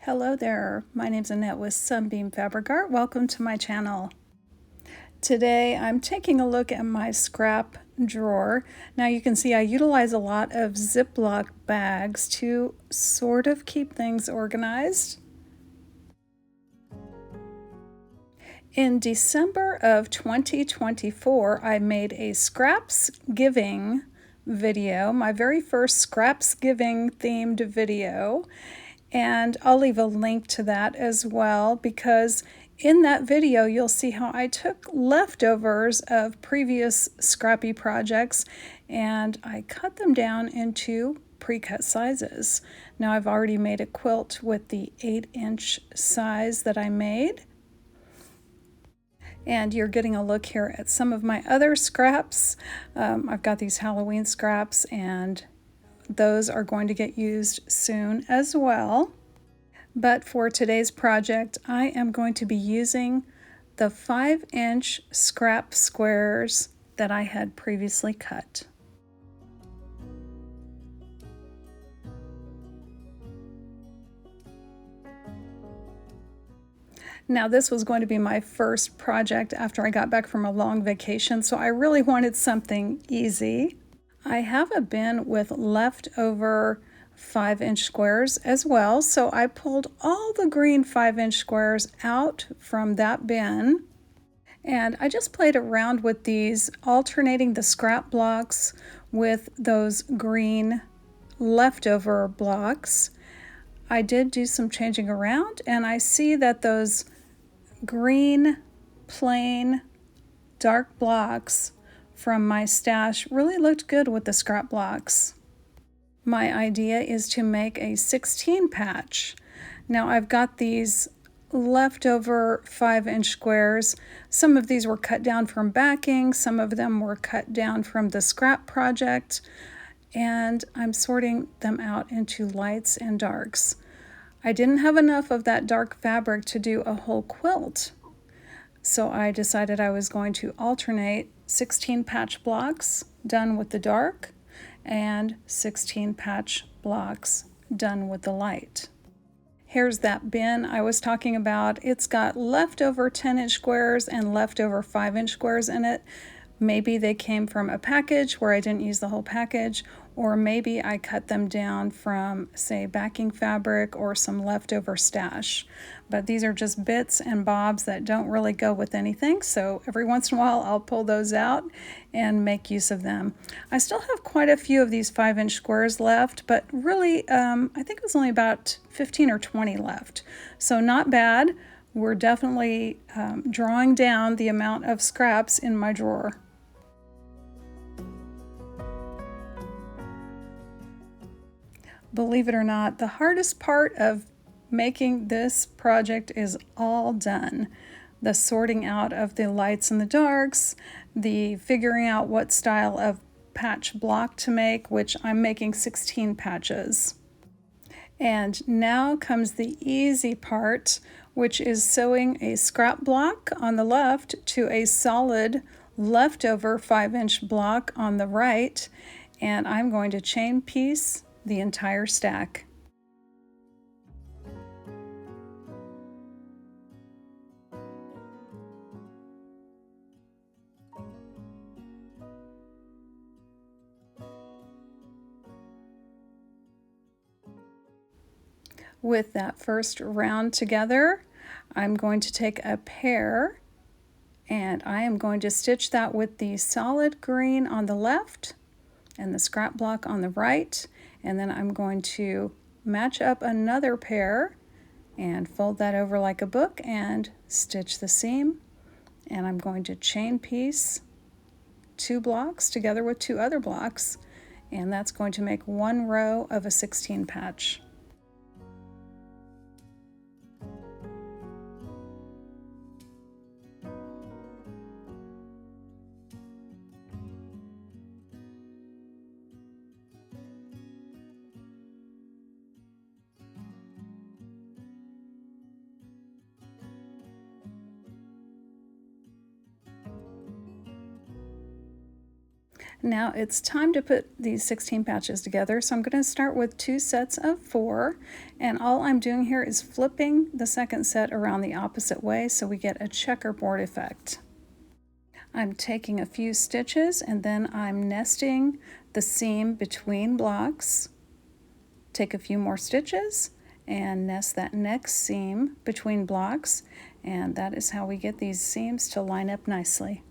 Hello there, my name's Annette with Sunbeam Fabric Art. Welcome to my channel. Today I'm taking a look at my scrap drawer. Now you can see I utilize a lot of Ziploc bags to sort of keep things organized. In December of 2024, I made a scraps giving video, my very first scraps giving themed video. And I'll leave a link to that as well, because in that video you'll see how I took leftovers of previous scrappy projects and I cut them down into pre-cut sizes. Now I've already made a quilt with the 8-inch size that I made. And you're getting a look here at some of my other scraps. I've got these Halloween scraps, and those are going to get used soon as well. But for today's project, I am going to be using the 5-inch scrap squares that I had previously cut. Now this was going to be my first project after I got back from a long vacation, so I really wanted something easy. I have a bin with leftover 5-inch squares as well, so I pulled all the green 5-inch squares out from that bin, and I just played around with these, alternating the scrap blocks with those green leftover blocks. I did do some changing around, and I see that those green plain dark blocks from my stash really looked good with the scrap blocks. My idea is to make a 16 patch. Now I've got these leftover 5-inch squares. Some of these were cut down from backing, some of them were cut down from the scrap project, and I'm sorting them out into lights and darks. I didn't have enough of that dark fabric to do a whole quilt, so I decided I was going to alternate 16 patch blocks done with the dark and 16 patch blocks done with the light. Here's that bin I was talking about. It's got leftover 10-inch squares and leftover 5-inch squares in it. Maybe they came from a package where I didn't use the whole package, or maybe I cut them down from, say, backing fabric or some leftover stash. But these are just bits and bobs that don't really go with anything, so every once in a while I'll pull those out and make use of them. I still have quite a few of these 5-inch squares left, but really I think it was only about 15 or 20 left. So not bad. We're definitely drawing down the amount of scraps in my drawer. Believe it or not, the hardest part of making this project is all done. The sorting out of the lights and the darks, the figuring out what style of patch block to make, which I'm making 16 patches. And now comes the easy part, which is sewing a scrap block on the left to a solid leftover 5-inch block on the right, and I'm going to chain piece the entire stack. With that first round together, I'm going to take a pair and I am going to stitch that with the solid green on the left and the scrap block on the right, and then I'm going to match up another pair and fold that over like a book and stitch the seam, and I'm going to chain piece 2 blocks together with 2 other blocks, and that's going to make 1 row of a 16 patch. Now it's time to put these 16 patches together. So I'm going to start with 2 sets of 4, and all I'm doing here is flipping the second set around the opposite way so we get a checkerboard effect. I'm taking a few stitches and then I'm nesting the seam between blocks. Take a few more stitches and nest that next seam between blocks, and that is how we get these seams to line up nicely.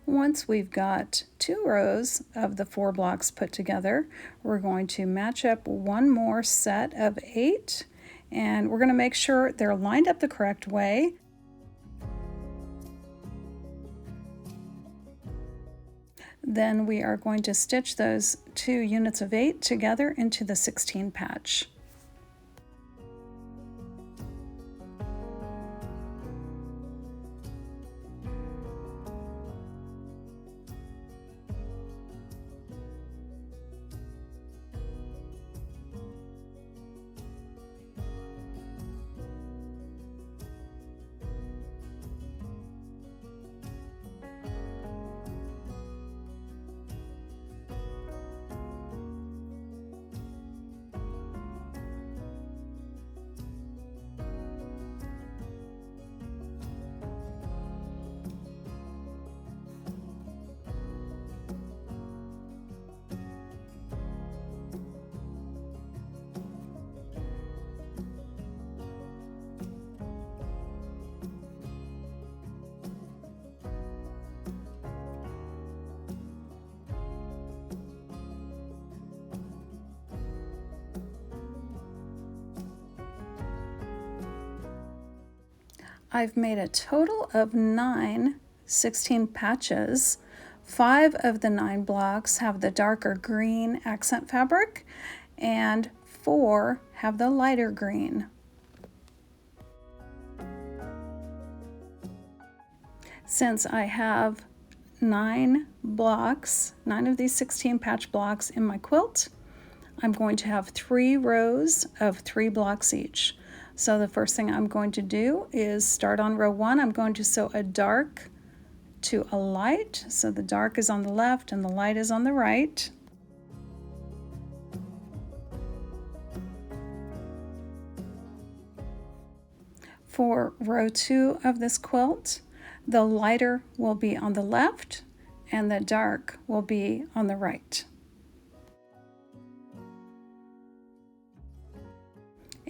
Once we've got 2 rows of the 4 blocks put together, we're going to match up one more set of 8, and we're going to make sure they're lined up the correct way. Then we are going to stitch those 2 units of 8 together into the 16 patch. I've made a total of 9 16 patches. 5 of the 9 blocks have the darker green accent fabric, and 4 have the lighter green. Since I have 9 blocks, 9 of these 16 patch blocks in my quilt, I'm going to have 3 rows of 3 blocks each. So the first thing I'm going to do is start on row 1. I'm going to sew a dark to a light. So the dark is on the left and the light is on the right. For row 2 of this quilt, the lighter will be on the left and the dark will be on the right.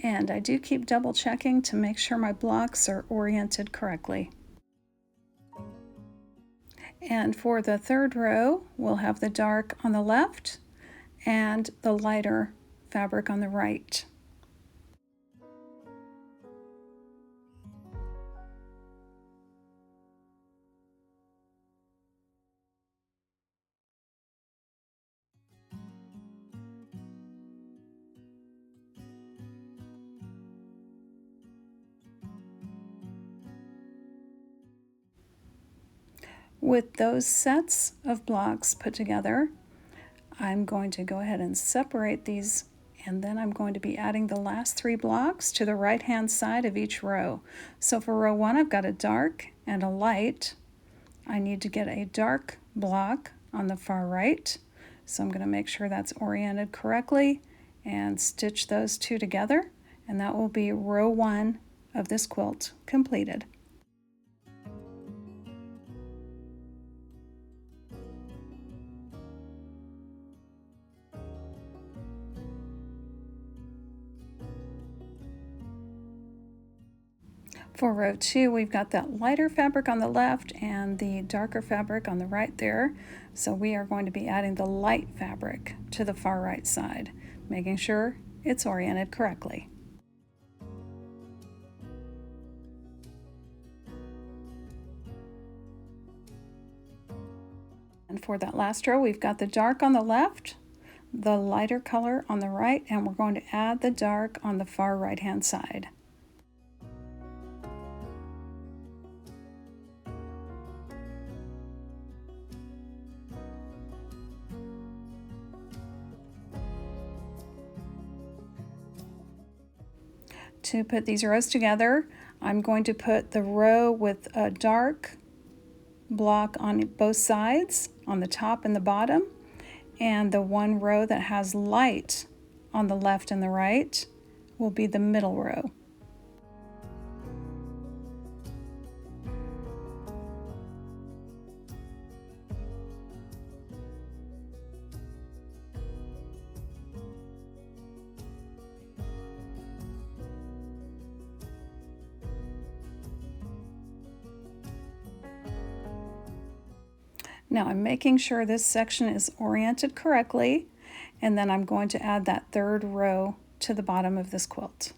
And I do keep double checking to make sure my blocks are oriented correctly. And for the third row, we'll have the dark on the left and the lighter fabric on the right. With those sets of blocks put together, I'm going to go ahead and separate these, and then I'm going to be adding the last 3 blocks to the right hand side of each row. So for row 1, I've got a dark and a light. I need to get a dark block on the far right. So I'm going to make sure that's oriented correctly and stitch those 2 together, and that will be row 1 of this quilt completed. For row 2, we've got that lighter fabric on the left and the darker fabric on the right there. So we are going to be adding the light fabric to the far right side, making sure it's oriented correctly. And for that last row, we've got the dark on the left, the lighter color on the right, and we're going to add the dark on the far right hand side. To put these rows together, I'm going to put the row with a dark block on both sides, on the top and the bottom, and the one row that has light on the left and the right will be the middle row. Now I'm making sure this section is oriented correctly, and then I'm going to add that third row to the bottom of this quilt.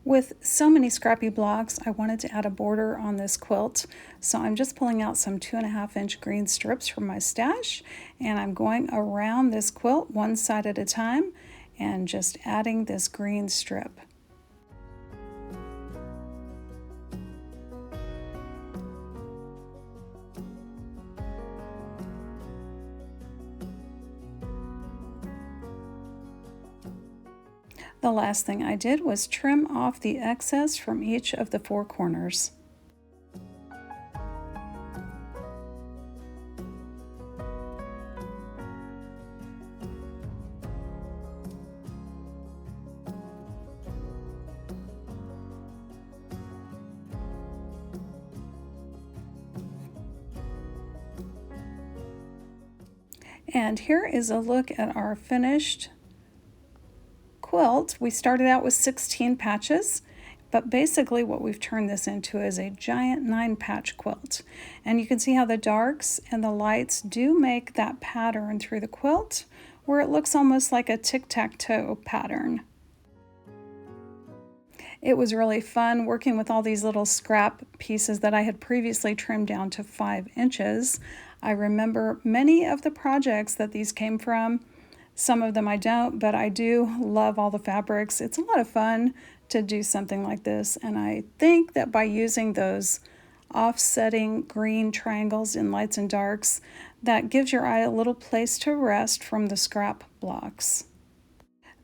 With so many scrappy blocks, I wanted to add a border on this quilt, so I'm just pulling out some 2.5-inch green strips from my stash, and I'm going around this quilt one side at a time and just adding this green strip. The last thing I did was trim off the excess from each of the 4 corners. And here is a look at our finished quilt. We started out with 16 patches, but basically what we've turned this into is a giant 9-patch quilt. And you can see how the darks and the lights do make that pattern through the quilt, where it looks almost like a tic-tac-toe pattern. It was really fun working with all these little scrap pieces that I had previously trimmed down to 5 inches. I remember many of the projects that these came from. Some of them I don't, but I do love all the fabrics. It's a lot of fun to do something like this, and I think that by using those offsetting green triangles in lights and darks, that gives your eye a little place to rest from the scrap blocks.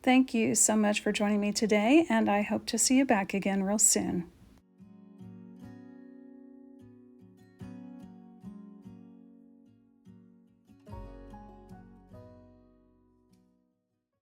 Thank you so much for joining me today, and I hope to see you back again real soon.